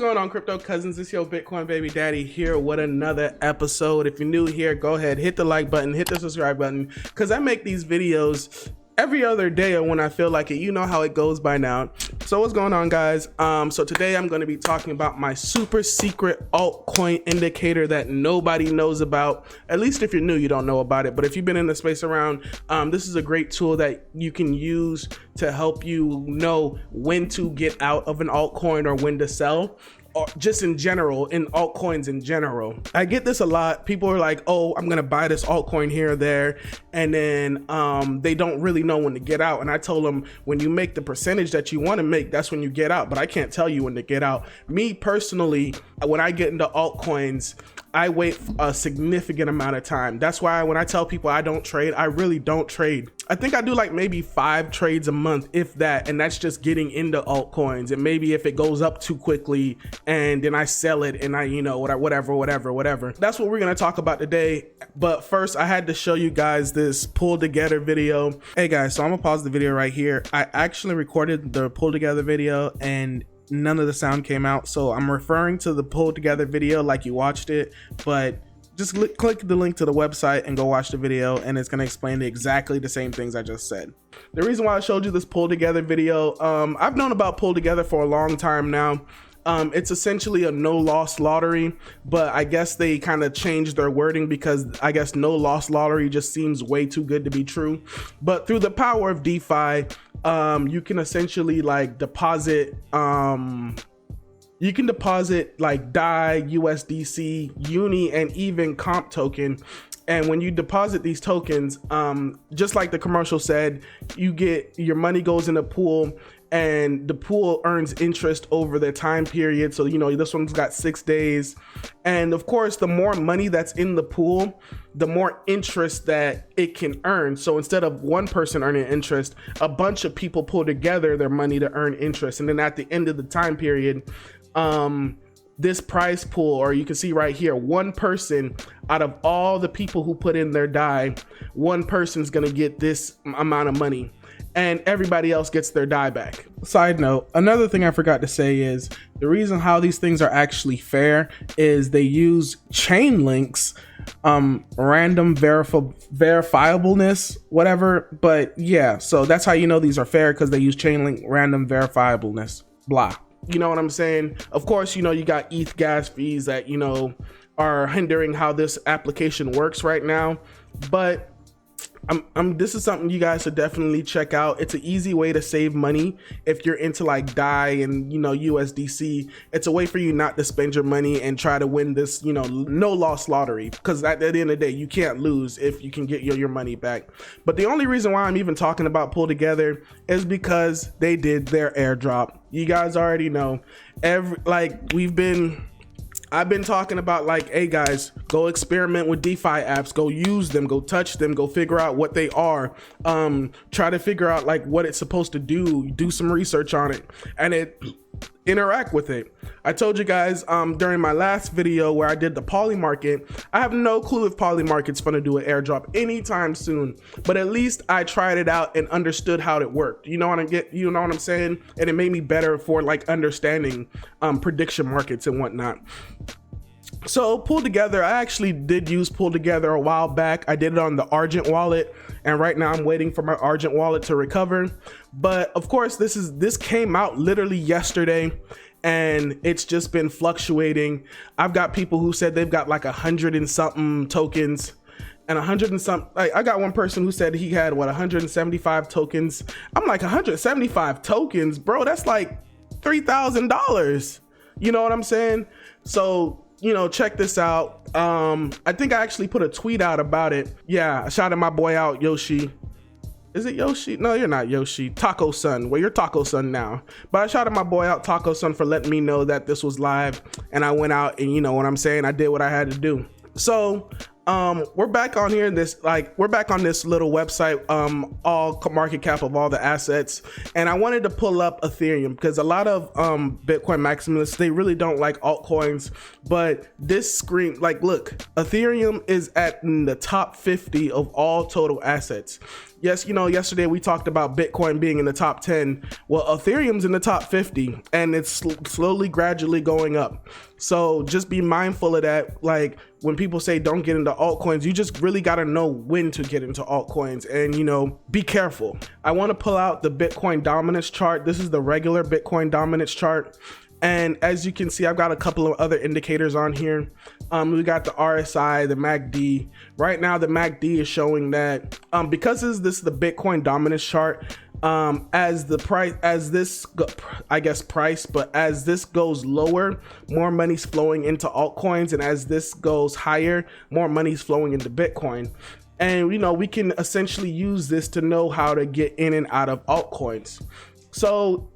going on, crypto cousins? It's your Bitcoin baby daddy here with another episode. If you're new here, go ahead, hit the like button, hit the subscribe button, because I make these videos every other day or when I feel like it. You know how it goes by now. So what's going on, guys? So today I'm going to be talking about my super secret altcoin indicator that nobody knows about. At least if you're new, you don't know about it. But if you've been in the space around, this is a great tool that you can use to help you know when to get out of an altcoin or when to sell. Or just in general, in altcoins in general. I get this a lot. People are like, oh, I'm gonna buy this altcoin here or there, and then they don't really know when to get out. And I told them, when you make the percentage that you want to make, that's when you get out. But I can't tell you when to get out. Me personally, when I get into altcoins, I wait a significant amount of time. That's why when I tell people I don't trade, I really don't trade. I think I do like maybe 5 trades a month, if that, and that's just getting into altcoins. And maybe if it goes up too quickly and then I sell it and I, you know, whatever. That's what we're gonna talk about today. But first, I had to show you guys this PullTogether video. Hey guys, so I'm gonna pause the video right here. I actually recorded the PullTogether video and none of the sound came out, so I'm referring to the PullTogether video like you watched it, but just click the link to the website and go watch the video, and it's going to explain exactly the same things I just said. The reason why I showed you this PullTogether video, I've known about PullTogether for a long time now. It's essentially a no-loss lottery, but I guess they kind of changed their wording because I guess no-loss lottery just seems way too good to be true. But through the power of DeFi, you can essentially like deposit like DAI, USDC, Uni, and even Comp token. And when you deposit these tokens, just like the commercial said, you get your money goes in a pool, and the pool earns interest over the time period. So, you know, this one's got 6 days. And of course, the more money that's in the pool, the more interest that it can earn. So instead of one person earning interest, a bunch of people pull together their money to earn interest. And then at the end of the time period, this prize pool, or you can see right here, one person out of all the people who put in their DAI, one person's gonna get this amount of money, and everybody else gets their DAI back. Side note, another thing I forgot to say is the reason how these things are actually fair is they use chain links, random verifiableness, whatever. But yeah, so that's how you know these are fair, because they use chain link random verifiableness, blah. You know what I'm saying? Of course, you know, you got ETH gas fees that, you know, are hindering how this application works right now. But this is something you guys should definitely check out. It's an easy way to save money if you're into like DAI and, you know, USDC. It's a way for you not to spend your money and try to win this, you know, no loss lottery, because at the end of the day, you can't lose if you can get your money back. But the only reason why I'm even talking about PullTogether is because they did their airdrop. You guys already know. I've been talking about like, hey guys, go experiment with DeFi apps, go use them, go touch them, go figure out what they are, try to figure out like what it's supposed to do some research on it, and interact with it. I told you guys during my last video where I did the Poly Market, I have no clue if Poly Market's gonna do an airdrop anytime soon, but at least I tried it out and understood how it worked. You know what I'm saying? And it made me better for like understanding prediction markets and whatnot. So PullTogether, I actually did use PullTogether a while back. I did it on the Argent wallet, and right now I'm waiting for my Argent wallet to recover. But of course, this came out literally yesterday, and it's just been fluctuating. I've got people who said they've got like 100 and something tokens, and 100 and something. Like, I got one person who said he had 175 tokens. I'm like, 175 tokens, bro? That's like $3,000. You know what I'm saying? So, you know, check this out. I think I actually put a tweet out about it. Yeah, I shouted my boy out, Yoshi. Is it Yoshi? No, you're not Yoshi. Taco Sun. Well, you're Taco Sun now. But I shouted my boy out, Taco Sun, for letting me know that this was live. And I went out and, you know what I'm saying, I did what I had to do. So we're back on here. We're back on this little website, all market cap of all the assets, and I wanted to pull up Ethereum because a lot of Bitcoin maximalists, they really don't like altcoins, but this screen, like, look, Ethereum is at the top 50 of all total assets. Yes, you know, yesterday we talked about Bitcoin being in the top 10. Well, Ethereum's in the top 50 and it's slowly, gradually going up. So just be mindful of that. Like when people say don't get into altcoins, you just really got to know when to get into altcoins and, you know, be careful. I want to pull out the Bitcoin dominance chart. This is the regular Bitcoin dominance chart. And as you can see, I've got a couple of other indicators on here. We got the RSI, the MACD. Right now, the MACD is showing that because this is the Bitcoin dominance chart, as this goes lower, more money's flowing into altcoins, and as this goes higher, more money's flowing into Bitcoin. And you know, we can essentially use this to know how to get in and out of altcoins. So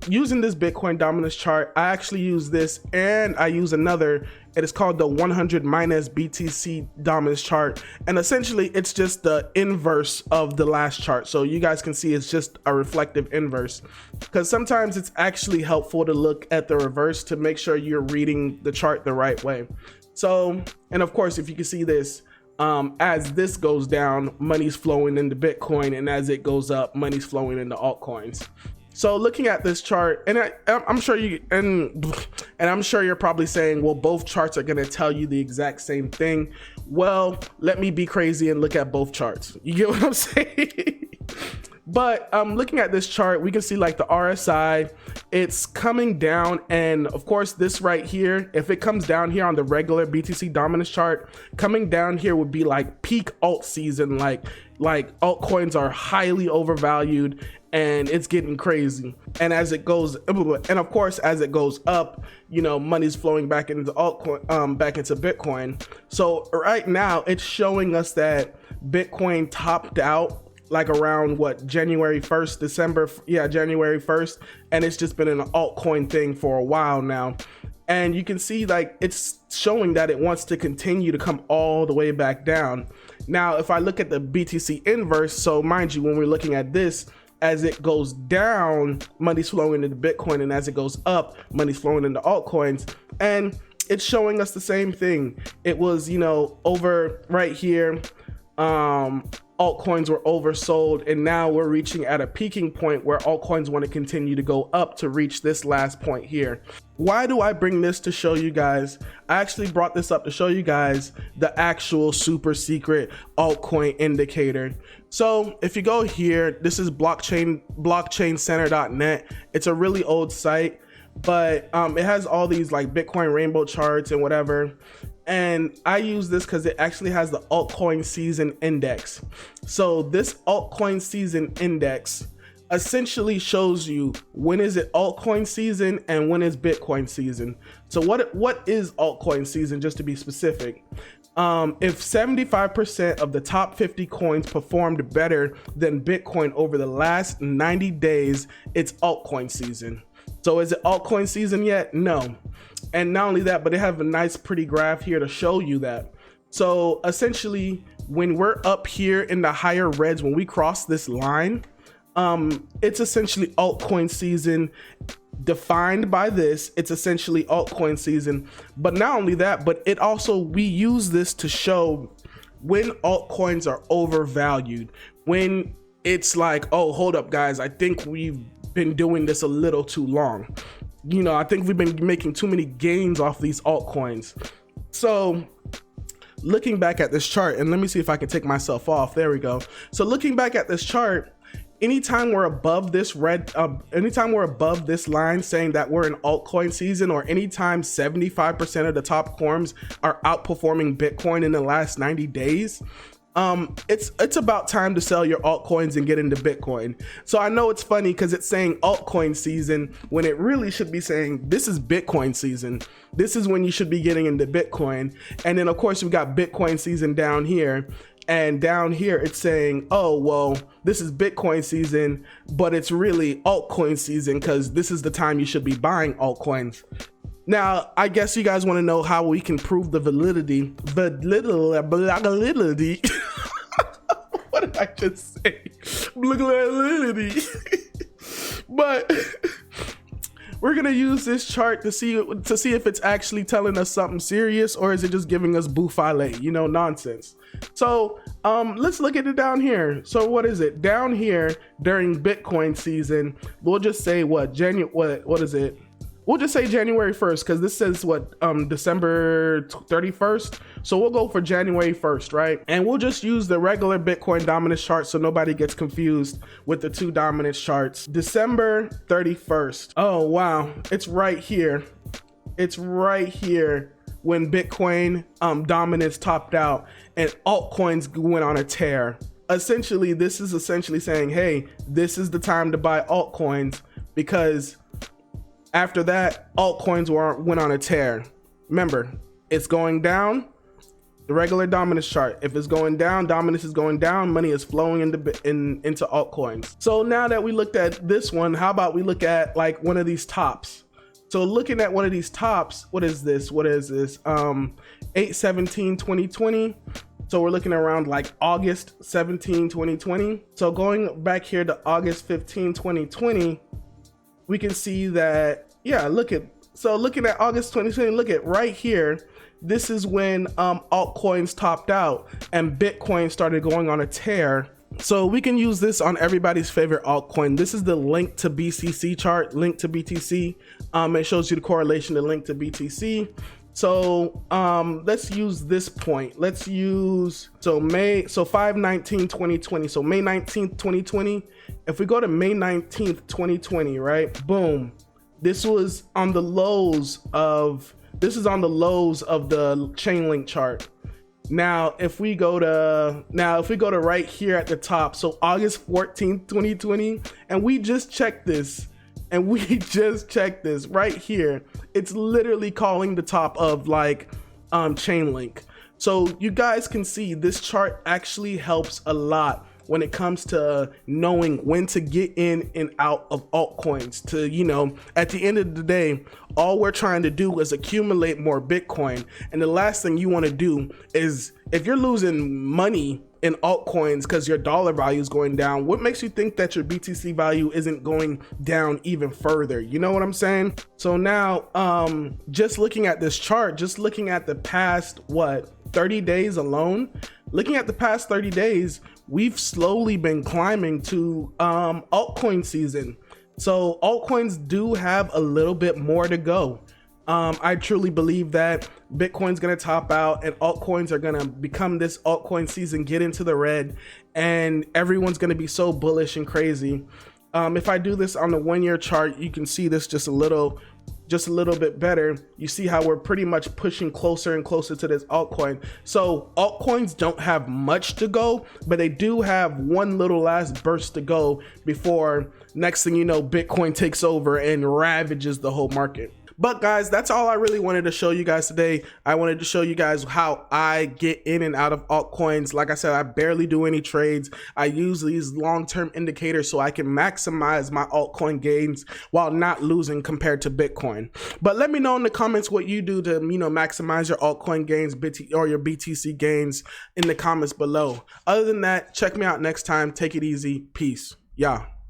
using this Bitcoin dominance chart, I actually use this and I use another. It is called the 100 minus BTC dominance chart. And essentially it's just the inverse of the last chart. So you guys can see it's just a reflective inverse, because sometimes it's actually helpful to look at the reverse to make sure you're reading the chart the right way. So, and of course, if you can see this, as this goes down, money's flowing into Bitcoin, and as it goes up, money's flowing into altcoins. So looking at this chart, and I'm sure I'm sure you're probably saying, well, both charts are going to tell you the exact same thing. Well, let me be crazy and look at both charts. You get what I'm saying? But looking at this chart, we can see like the RSI, it's coming down. And of course, this right here, if it comes down here on the regular BTC dominance chart, coming down here would be like peak alt season. Like altcoins are highly overvalued and it's getting crazy. And as it goes, and of course, as it goes up, you know, money's flowing back into altcoin, back into Bitcoin. So right now it's showing us that Bitcoin topped out like around what, January 1st, January 1st. And it's just been an altcoin thing for a while now. And you can see like it's showing that it wants to continue to come all the way back down. Now, if I look at the BTC inverse, so mind you, when we're looking at this, as it goes down, money's flowing into Bitcoin, and as it goes up, money's flowing into altcoins. And it's showing us the same thing. It was, you know, over right here, altcoins were oversold, and now we're reaching at a peaking point where altcoins want to continue to go up to reach this last point here. Why do I bring this to show you guys? I actually brought this up to show you guys the actual super secret altcoin indicator. So if you go here, this is blockchaincenter.net. It's a really old site, but it has all these like Bitcoin rainbow charts and whatever. And I use this because it actually has the altcoin season index. So this altcoin season index essentially shows you when is it altcoin season and when is Bitcoin season. So what is altcoin season, just to be specific? If 75% of the top 50 coins performed better than Bitcoin over the last 90 days, it's altcoin season. So is it altcoin season yet? No. And not only that, but they have a nice pretty graph here to show you that. So essentially, when we're up here in the higher reds, when we cross this line, it's essentially altcoin season. Defined by this, it's essentially altcoin season. But not only that, but it also, we use this to show when altcoins are overvalued, when it's like, oh, hold up guys, I think we've been doing this a little too long. You know, I think we've been making too many gains off these altcoins. So looking back at this chart, and let me see if I can take myself off. There we go. So looking back at this chart, anytime we're above this anytime we're above this line saying that we're in altcoin season, or anytime 75% of the top coins are outperforming Bitcoin in the last 90 days, it's about time to sell your altcoins and get into Bitcoin. So I know it's funny because it's saying altcoin season when it really should be saying this is Bitcoin season. This is when you should be getting into Bitcoin. And then of course we've got Bitcoin season down here, and down here it's saying, oh, well, this is Bitcoin season, but it's really altcoin season because this is the time you should be buying altcoins. Now, I guess you guys want to know how we can prove the validity. What did I just say? Validity. But we're gonna use this chart to see if it's actually telling us something serious, or is it just giving us bouffale, you know, nonsense. So let's look at it down here. So what is it down here during Bitcoin season? We'll just say what is it? We'll just say January 1st, because this says what, December 31st. So we'll go for January 1st, right? And we'll just use the regular Bitcoin dominance chart so nobody gets confused with the two dominance charts. December 31st. Oh, wow. It's right here. It's right here when Bitcoin dominance topped out and altcoins went on a tear. Essentially, this is essentially saying, hey, this is the time to buy altcoins, because after that, altcoins went on a tear. Remember, it's going down, the regular dominance chart. If it's going down, dominance is going down, money is flowing into altcoins. So now that we looked at this one, how about we look at like one of these tops? So looking at one of these tops, what is this? 8/17/2020. So we're looking around like August 17, 2020. So going back here to August 15, 2020, we can see that, yeah, looking at August 2020, look at right here. This is when altcoins topped out and Bitcoin started going on a tear. So we can use this on everybody's favorite altcoin. This is the link to BCC chart, link to BTC. It shows you the correlation to link to BTC. So let's use this point. Let's use, so 5/19/2020. So May 19th, 2020. If we go to May 19th, 2020, right? Boom. This was on the lows of the Chainlink chart. Now, if we go to right here at the top, so August 14th, 2020, and we just checked this. Right here. It's literally calling the top of like Chainlink. So you guys can see this chart actually helps a lot when it comes to knowing when to get in and out of altcoins. To, you know, at the end of the day, all we're trying to do is accumulate more Bitcoin. And the last thing you want to do is, if you're losing money in altcoins because your dollar value is going down, what makes you think that your BTC value isn't going down even further? You know what I'm saying? So now, just looking at this chart, just looking at the past, 30 days alone, looking at the past 30 days, we've slowly been climbing to altcoin season. So altcoins do have a little bit more to go. I truly believe that Bitcoin's gonna top out and altcoins are gonna become this altcoin season, get into the red, and everyone's gonna be so bullish and crazy. If I do this on the 1 year chart, you can see this just a little bit better. You see how we're pretty much pushing closer and closer to this altcoin. So altcoins don't have much to go, but they do have one little last burst to go before, next thing you know, Bitcoin takes over and ravages the whole market. But guys, that's all I really wanted to show you guys today. I wanted to show you guys how I get in and out of altcoins. Like I said, I barely do any trades. I use these long-term indicators so I can maximize my altcoin gains while not losing compared to Bitcoin. But let me know in the comments what you do to, you know, maximize your altcoin gains or your BTC gains in the comments below. Other than that, check me out next time. Take it easy. Peace. Yeah.